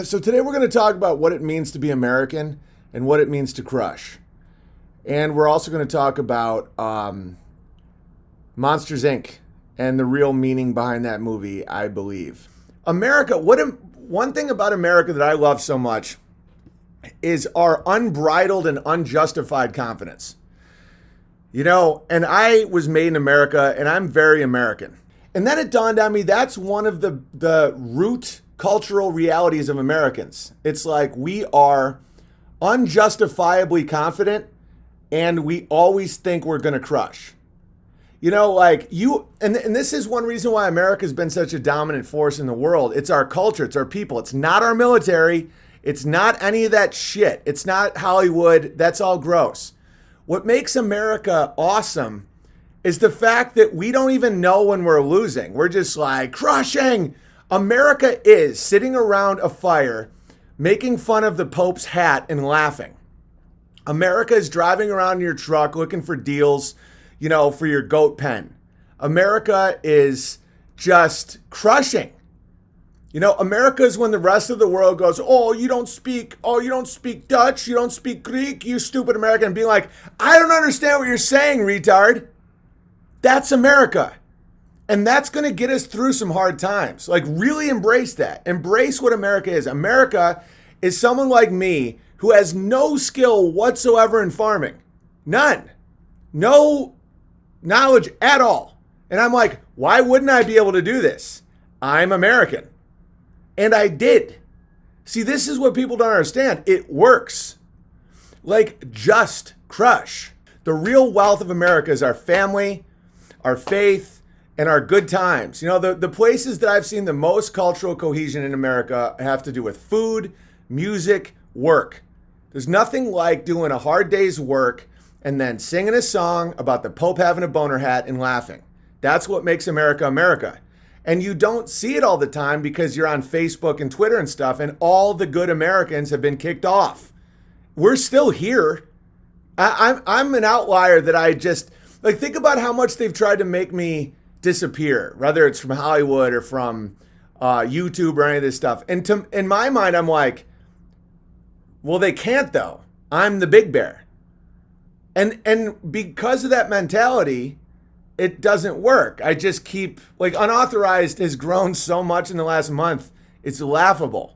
So today we're going to talk about what it means to be American and what it means to crush. And we're also going to talk about Monsters Inc. and the real meaning behind that movie, I believe. America, one thing about America that I love so much is our unbridled and unjustified confidence. And I was made in America and I'm very American. And then it dawned on me that's one of the root cultural realities of Americans. It's like we are unjustifiably confident and we always think we're going to crush. And this is one reason why America's been such a dominant force in the world. It's our culture, it's our people. It's not our military. It's not any of that shit. It's not Hollywood. That's all gross. What makes America awesome is the fact that we don't even know when we're losing. We're just like crushing. America is sitting around a fire, making fun of the Pope's hat and laughing. America is driving around in your truck looking for deals, for your goat pen. America is just crushing. America is when the rest of the world goes, oh, you don't speak Dutch, you don't speak Greek, you stupid American. And being like, I don't understand what you're saying, retard. That's America. And that's going to get us through some hard times. Like, really embrace that. Embrace what America is. America is someone like me who has no skill whatsoever in farming. None. No knowledge at all. And I'm like, why wouldn't I be able to do this? I'm American. And I did. See, this is what people don't understand. It works. Like, just crush. The real wealth of America is our family, our faith, and our good times. The places that I've seen the most cultural cohesion in America have to do with food, music, work. There's nothing like doing a hard day's work and then singing a song about the Pope having a boner hat and laughing. That's what makes America America. And you don't see it all the time because you're on Facebook and Twitter and stuff, and all the good Americans have been kicked off. We're still here. I'm an outlier that I just, think about how much they've tried to make me disappear, whether it's from Hollywood or from YouTube or any of this stuff. And in my mind, I'm like, well, they can't though. I'm the big bear. And because of that mentality, it doesn't work. I just keep, unauthorized has grown so much in the last month, it's laughable.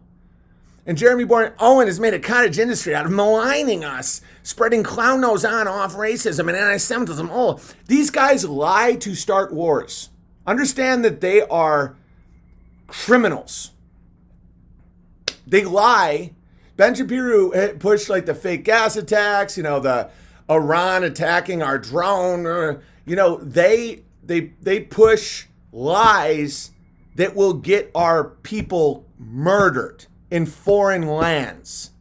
And Jeremy Owen has made a cottage industry out of maligning us, spreading clown nose on off racism and anti-Semitism. Oh, these guys lie to start wars. Understand that they are criminals. They lie. Ben Shapiro pushed the fake gas attacks, the Iran attacking our drone. They push lies that will get our people murdered in foreign lands.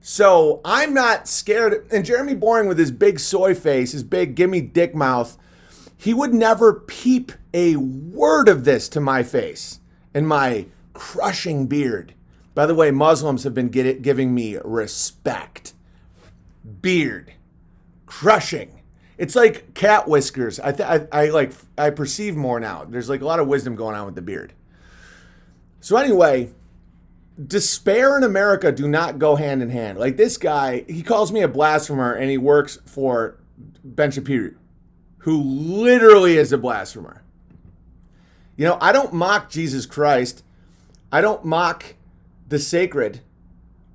So I'm not scared. And Jeremy Boring with his big soy face, his big gimme dick mouth, he would never peep a word of this to my face and my crushing beard. By the way, Muslims have been giving me respect. Beard. Crushing. It's like cat whiskers. I perceive more now. There's a lot of wisdom going on with the beard. So anyway, despair and America do not go hand in hand. This guy, he calls me a blasphemer and he works for Ben Shapiro, who literally is a blasphemer. I don't mock Jesus Christ. I don't mock the sacred.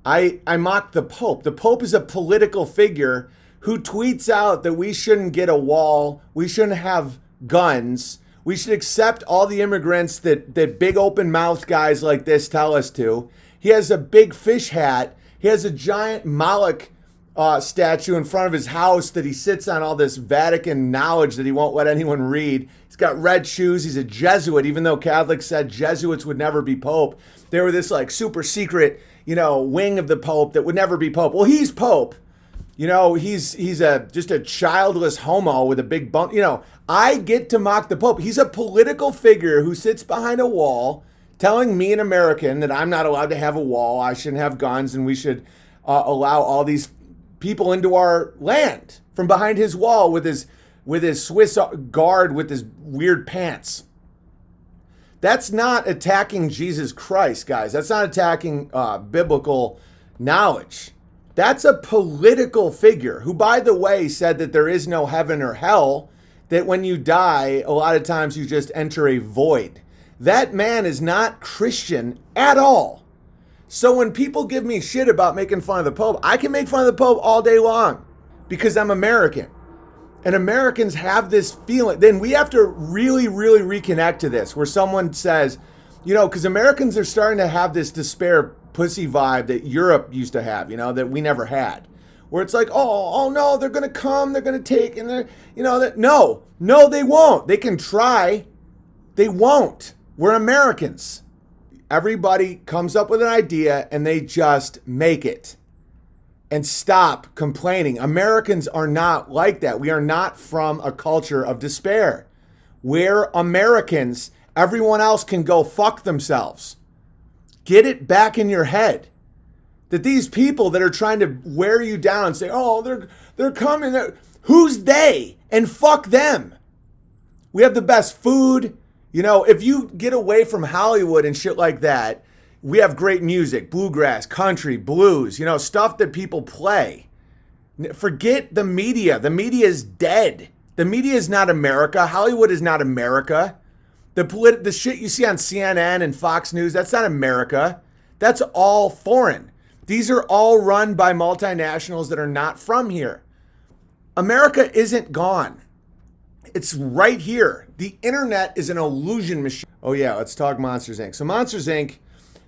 I mock the Pope. The Pope is a political figure who tweets out that we shouldn't get a wall, we shouldn't have guns, we should accept all the immigrants that big open mouth guys like this tell us to. He has a big fish hat. He has a giant Moloch statue in front of his house that he sits on all this Vatican knowledge that he won't let anyone read. He's got red shoes. He's a Jesuit, even though Catholics said Jesuits would never be Pope. They were this super secret, wing of the Pope that would never be Pope. Well, he's Pope. He's just a childless homo with a big bump. I get to mock the Pope. He's a political figure who sits behind a wall telling me, an American, that I'm not allowed to have a wall, I shouldn't have guns, and we should allow all these people into our land from behind his wall with his Swiss guard with his weird pants. That's not attacking Jesus Christ, guys. That's not attacking biblical knowledge. That's a political figure who, by the way, said that there is no heaven or hell, that when you die, a lot of times you just enter a void. That man is not Christian at all. So when people give me shit about making fun of the Pope, I can make fun of the Pope all day long because I'm American. And Americans have this feeling. Then we have to really, really reconnect to this, where someone says, because Americans are starting to have this despair pussy vibe that Europe used to have, that we never had. Where it's like, oh no, they're going to come, they're going to take, and they're, no, they won't. They can try. They won't. We're Americans. Everybody comes up with an idea and they just make it. And stop complaining. Americans are not like that. We are not from a culture of despair. We're Americans. Everyone else can go fuck themselves. Get it back in your head that these people that are trying to wear you down and say, oh, they're coming. Who's they? And fuck them. We have the best food. If you get away from Hollywood and shit like that, we have great music, bluegrass, country, blues, stuff that people play. Forget the media. The media is dead. The media is not America. Hollywood is not America. The shit you see on CNN and Fox News, that's not America. That's all foreign. These are all run by multinationals that are not from here. America isn't gone. It's right here. The internet is an illusion machine. Oh yeah, let's talk Monsters, Inc. So Monsters, Inc.,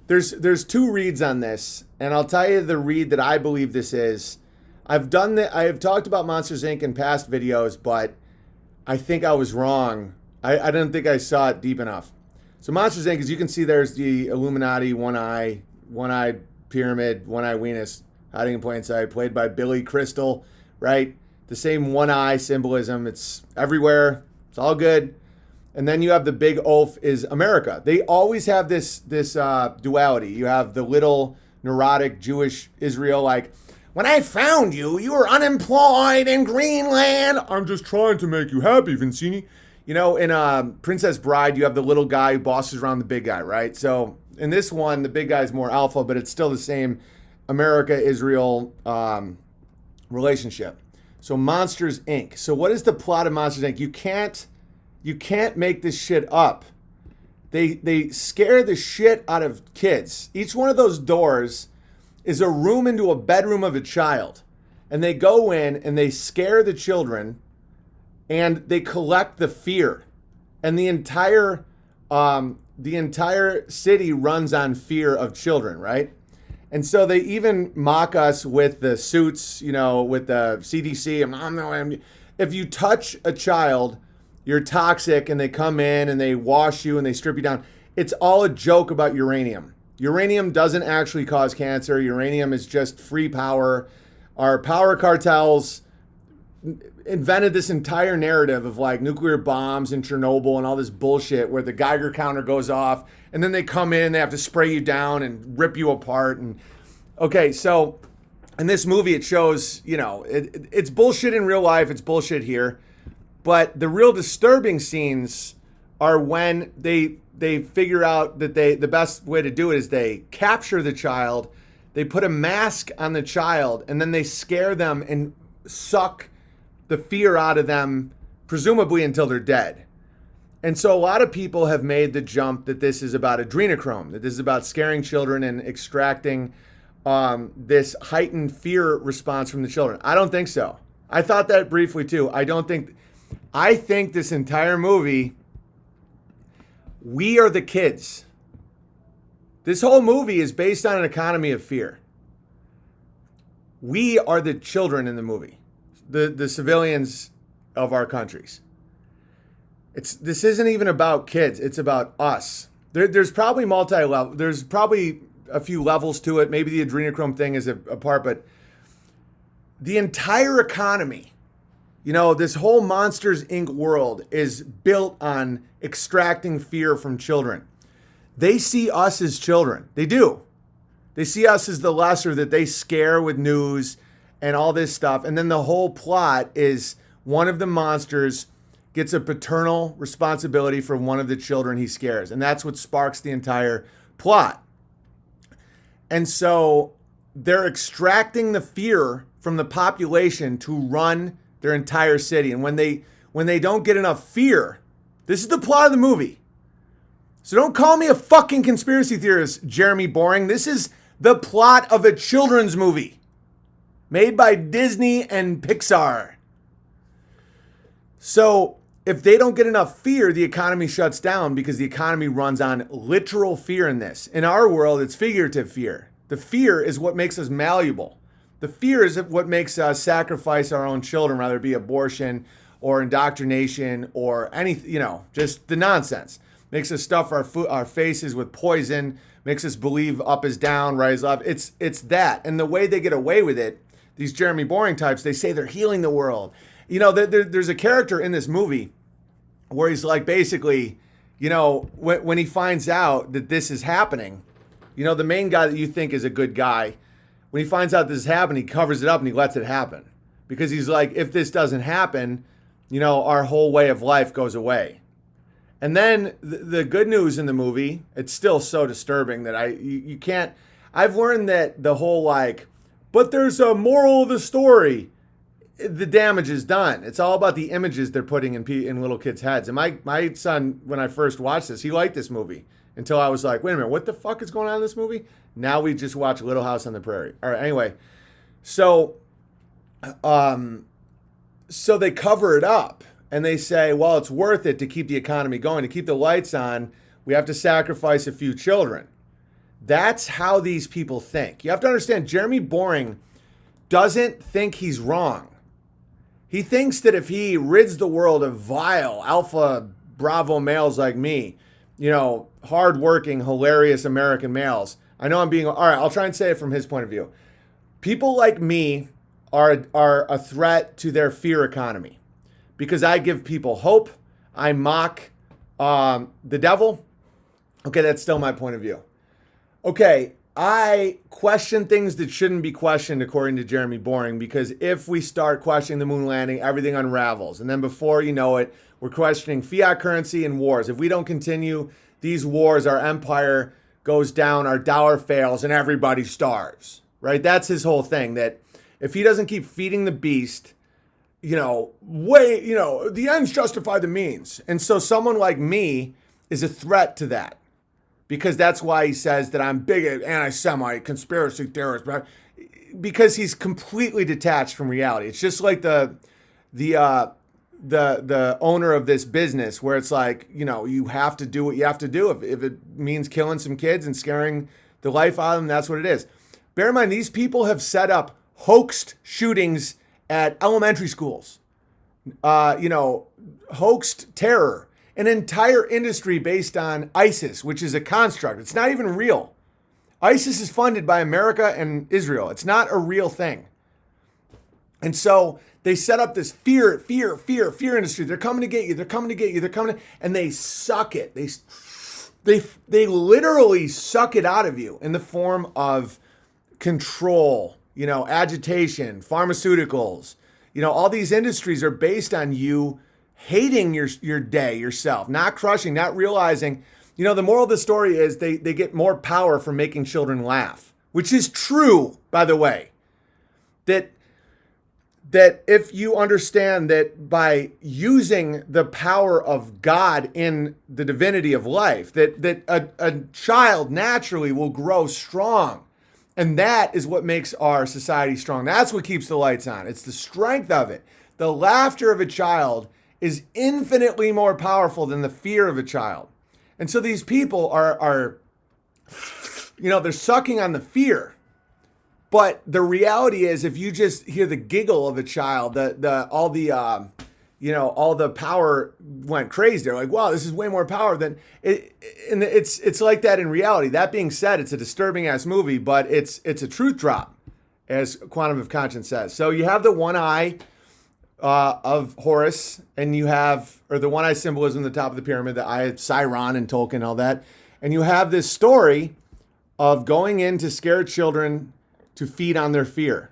there's two reads on this, and I'll tell you the read that I believe this is. I have talked about Monsters, Inc. in past videos, but I think I was wrong. I didn't think I saw it deep enough. So Monsters, Inc., as you can see, there's the Illuminati, one-eyed pyramid, one-eye Venus, hiding in plain sight, played by Billy Crystal, right? The same one-eye symbolism. It's everywhere. It's all good. And then you have the big oaf is America. They always have this duality. You have the little neurotic Jewish Israel, like, when I found you, you were unemployed in Greenland. I'm just trying to make you happy, Vincini. In Princess Bride, you have the little guy who bosses around the big guy, right? So in this one, the big guy is more alpha, but it's still the same America-Israel relationship. So Monsters, Inc. So what is the plot of Monsters, Inc.? You can't make this shit up. They scare the shit out of kids. Each one of those doors is a room into a bedroom of a child. And they go in and they scare the children and they collect the fear. And the entire city runs on fear of children, right? And so they even mock us with the suits, with the CDC. If you touch a child, you're toxic, and they come in and they wash you and they strip you down. It's all a joke about uranium. Uranium doesn't actually cause cancer. Uranium is just free power. Our power cartels invented this entire narrative of like nuclear bombs in Chernobyl and all this bullshit where the Geiger counter goes off and then they come in, they have to spray you down and rip you apart. And okay, so in this movie, it shows, it's bullshit in real life. It's bullshit here. But the real disturbing scenes are when they figure out that the best way to do it is they capture the child, they put a mask on the child, and then they scare them and suck the fear out of them, presumably until they're dead. And so a lot of people have made the jump that this is about adrenochrome, that this is about scaring children and extracting this heightened fear response from the children. I don't think so. I thought that briefly too. I think this entire movie, we are the kids. This whole movie is based on an economy of fear. We are the children in the movie, the civilians of our countries. This isn't even about kids. It's about us. There's probably multi-level. There's probably a few levels to it. Maybe the adrenochrome thing is a part, but the entire economy, this whole Monsters, Inc. world is built on extracting fear from children. They see us as children. They do. They see us as the lesser that they scare with news and all this stuff. And then the whole plot is one of the monsters gets a paternal responsibility for one of the children he scares. And that's what sparks the entire plot. And so they're extracting the fear from the population to run their entire city. And when they don't get enough fear, this is the plot of the movie. So don't call me a fucking conspiracy theorist, Jeremy Boring. This is the plot of a children's movie made by Disney and Pixar. So if they don't get enough fear, the economy shuts down because the economy runs on literal fear in this. In our world, it's figurative fear. The fear is what makes us malleable. The fear is what makes us sacrifice our own children, whether it be abortion or indoctrination or anything, just the nonsense. Makes us stuff our faces with poison, makes us believe up is down, right is left. It's that. And the way they get away with it, these Jeremy Boring types, they say they're healing the world. There's a character in this movie where he's like, basically, when he finds out that this is happening, the main guy that you think is a good guy, when he finds out this is happening, he covers it up and he lets it happen. Because he's like, if this doesn't happen, our whole way of life goes away. And then the good news in the movie, it's still so disturbing that you can't, I've learned that the whole but there's a moral of the story. The damage is done. It's all about the images they're putting in little kids' heads. And my son, when I first watched this, he liked this movie until I was like, wait a minute, what the fuck is going on in this movie? Now we just watch Little House on the Prairie. All right, anyway. So they cover it up and they say, well, it's worth it to keep the economy going, to keep the lights on. We have to sacrifice a few children. That's how these people think. You have to understand, Jeremy Boring doesn't think he's wrong. He thinks that if he rids the world of vile alpha bravo males like me, hardworking, hilarious American males. I know I'm being, all right, I'll try and say it from his point of view. People like me are a threat to their fear economy because I give people hope. I mock the devil. Okay, that's still my point of view. Okay, I question things that shouldn't be questioned according to Jeremy Boring, because if we start questioning the moon landing, everything unravels. And then before you know it, we're questioning fiat currency and wars. If we don't continue these wars, our empire goes down, our dollar fails, and everybody starves, right? That's his whole thing, that if he doesn't keep feeding the beast, the ends justify the means. And so someone like me is a threat to that. Because that's why he says that I'm bigot, anti-Semite, conspiracy theorist, because he's completely detached from reality. It's just like the owner of this business, where it's like, you have to do what you have to do. If it means killing some kids and scaring the life out of them, that's what it is. Bear in mind, these people have set up hoaxed shootings at elementary schools, hoaxed terror. An entire industry based on ISIS, which is a construct. It's not even real. ISIS is funded by America and Israel. It's not a real thing. And so they set up this fear industry. They're coming to get you. They're coming to get you. And they suck it. They literally suck it out of you in the form of control, agitation, pharmaceuticals. All these industries are based on you hating your day, yourself, not crushing, not realizing. The moral of the story is they get more power from making children laugh, which is true, by the way. That if you understand that by using the power of God in the divinity of life, that a child naturally will grow strong. And that is what makes our society strong. That's what keeps the lights on. It's the strength of it. The laughter of a child is infinitely more powerful than the fear of a child. And so these people are they're sucking on the fear. But the reality is, if you just hear the giggle of a child, all the power went crazy. They're like, wow, this is way more power than it. And it's like that in reality. That being said, it's a disturbing ass movie, but it's a truth drop, as Quantum of Conscience says. So you have the one eye of Horus, and you have, or the one eye symbolism at the top of the pyramid, the eye of Sauron and Tolkien, all that. And you have this story of going in to scare children to feed on their fear.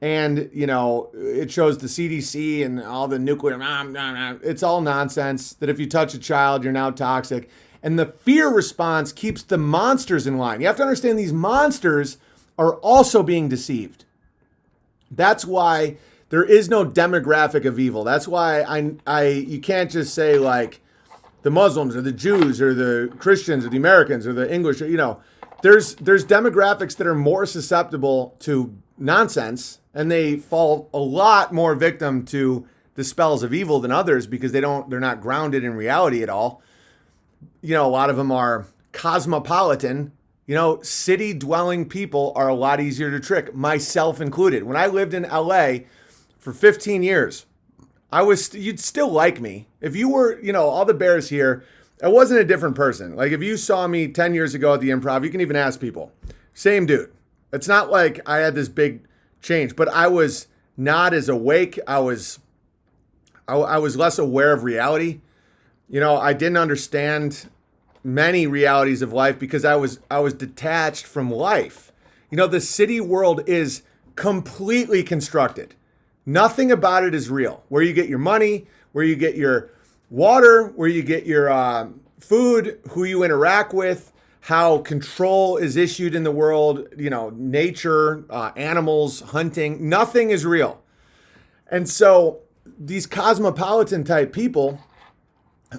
And, it shows the CDC and all the nuclear, it's all nonsense that if you touch a child, you're now toxic. And the fear response keeps the monsters in line. You have to understand these monsters are also being deceived. That's why there is no demographic of evil. That's why you can't just say like the Muslims or the Jews or the Christians or the Americans or the English, there's demographics that are more susceptible to nonsense, and they fall a lot more victim to the spells of evil than others because they're not grounded in reality at all. A lot of them are cosmopolitan. City dwelling people are a lot easier to trick, myself included. When I lived in LA for 15 years, you'd still like me. If you were, all the bears here, I wasn't a different person. Like if you saw me 10 years ago at the Improv, you can even ask people. Same dude. It's not like I had this big change, but I was not as awake. I was less aware of reality. I didn't understand many realities of life because I was detached from life. The city world is completely constructed. Nothing about it is real. Where you get your money, where you get your water, where you get your food, who you interact with, how control is issued in the world, nature, animals, hunting, nothing is real. And so these cosmopolitan type people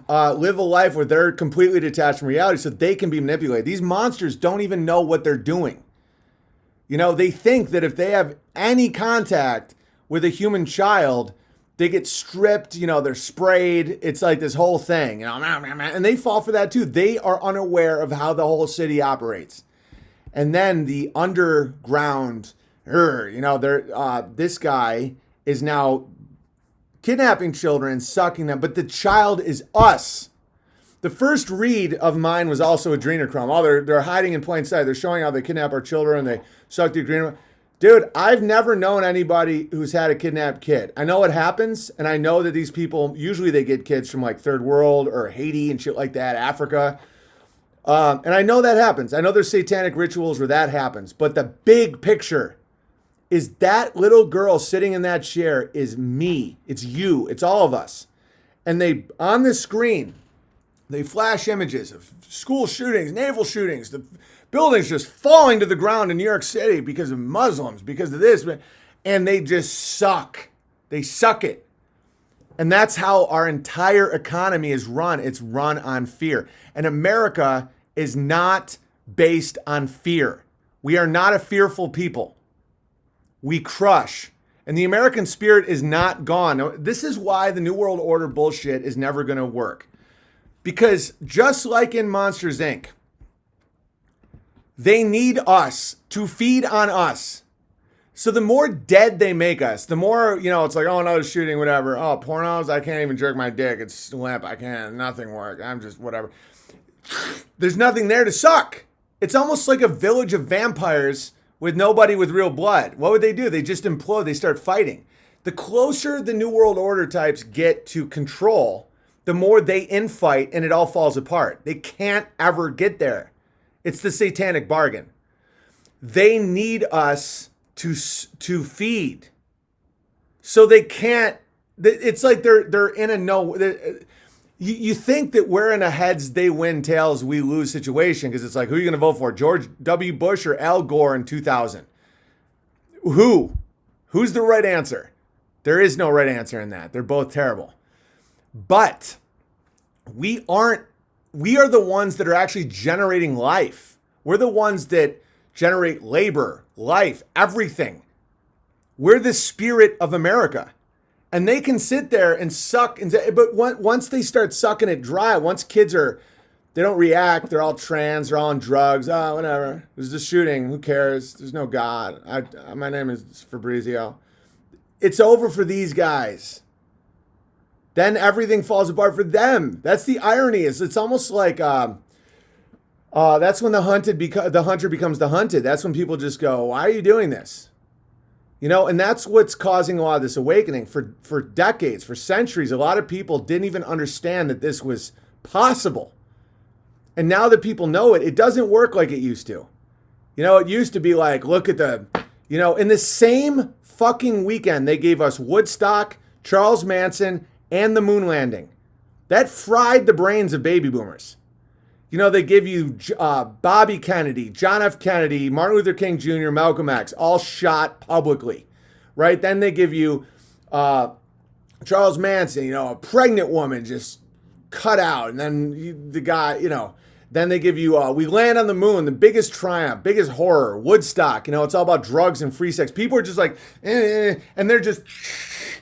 live a life where they're completely detached from reality so they can be manipulated. These monsters don't even know what they're doing. They think that if they have any contact with a human child, they get stripped, they're sprayed. It's like this whole thing, and they fall for that too. They are unaware of how the whole city operates. And then the underground, this guy is now kidnapping children and sucking them, but the child is us. The first read of mine was also adrenochrome. Oh, they're hiding in plain sight. They're showing how they kidnap our children. They suck the adrenochrome. Dude, I've never known anybody who's had a kidnapped kid. I know it happens, and I know that these people, usually they get kids from like third world or Haiti and shit like that, Africa. And I know that happens. I know there's satanic rituals where that happens. But the big picture is that little girl sitting in that chair is me. It's you. It's all of us. And they, on the screen, they flash images of school shootings, naval shootings, the buildings just falling to the ground in New York City because of Muslims, because of this. And they just suck. They suck it. And that's how our entire economy is run. It's run on fear. And America is not based on fear. We are not a fearful people. We crush. And the American spirit is not gone. Now, this is why the New World Order bullshit is never going to work. Because just like in Monsters, Inc., they need us to feed on us. So the more dead they make us, the more, it's like, oh, another shooting, whatever. Oh, pornos, I can't even jerk my dick. It's limp. I can't, nothing works. I'm just whatever. There's nothing there to suck. It's almost like a village of vampires with nobody with real blood. What would they do? They just implode. They start fighting. The closer the New World Order types get to control, the more they infight and it all falls apart. They can't ever get there. It's the satanic bargain. They need us to feed. So they can't, it's like they're in a no, you think that we're in a heads, they win, tails, we lose situation because it's like, who are you going to vote for? George W. Bush or Al Gore in 2000? Who's the right answer? There is no right answer in that. They're both terrible. But we are the ones that are actually generating life. We're the ones that generate labor, life, everything. We're the spirit of America. And they can sit there and suck. But once they start sucking it dry, once kids they don't react, they're all trans, they're all on drugs, whatever. There's a shooting, who cares? There's no God. My name is Fabrizio. It's over for these guys. Then everything falls apart for them. That's the irony. It's almost like that's when the hunter becomes the hunted. That's when people just go, why are you doing this? And that's what's causing a lot of this awakening. For decades, for centuries, a lot of people didn't even understand that this was possible. And now that people know it, it doesn't work like it used to. It used to be like, look at the You know, in the same fucking weekend, they gave us Woodstock, Charles Manson, and the moon landing. That fried the brains of baby boomers. You know, they give you Bobby Kennedy, John F. Kennedy, Martin Luther King Jr., Malcolm X, all shot publicly, right? Then they give you Charles Manson, you know, a pregnant woman just cut out. And then the guy, you know, then they give you We Land on the Moon, the biggest triumph, biggest horror, Woodstock. You know, it's all about drugs and free sex. People are just like, and they're just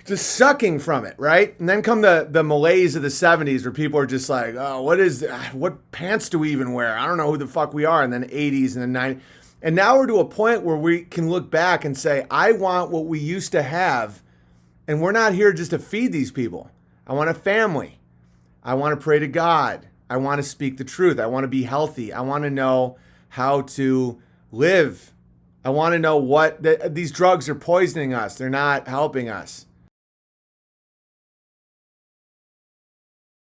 sucking from it, right? And then come the malaise of the 70s where people are just like, oh, what pants do we even wear? I don't know who the fuck we are. And then 80s and then 90s. And now we're to a point where we can look back and say, I want what we used to have. And we're not here just to feed these people. I want a family. I want to pray to God. I want to speak the truth. I want to be healthy. I want to know how to live. I want to know these drugs are poisoning us. They're not helping us.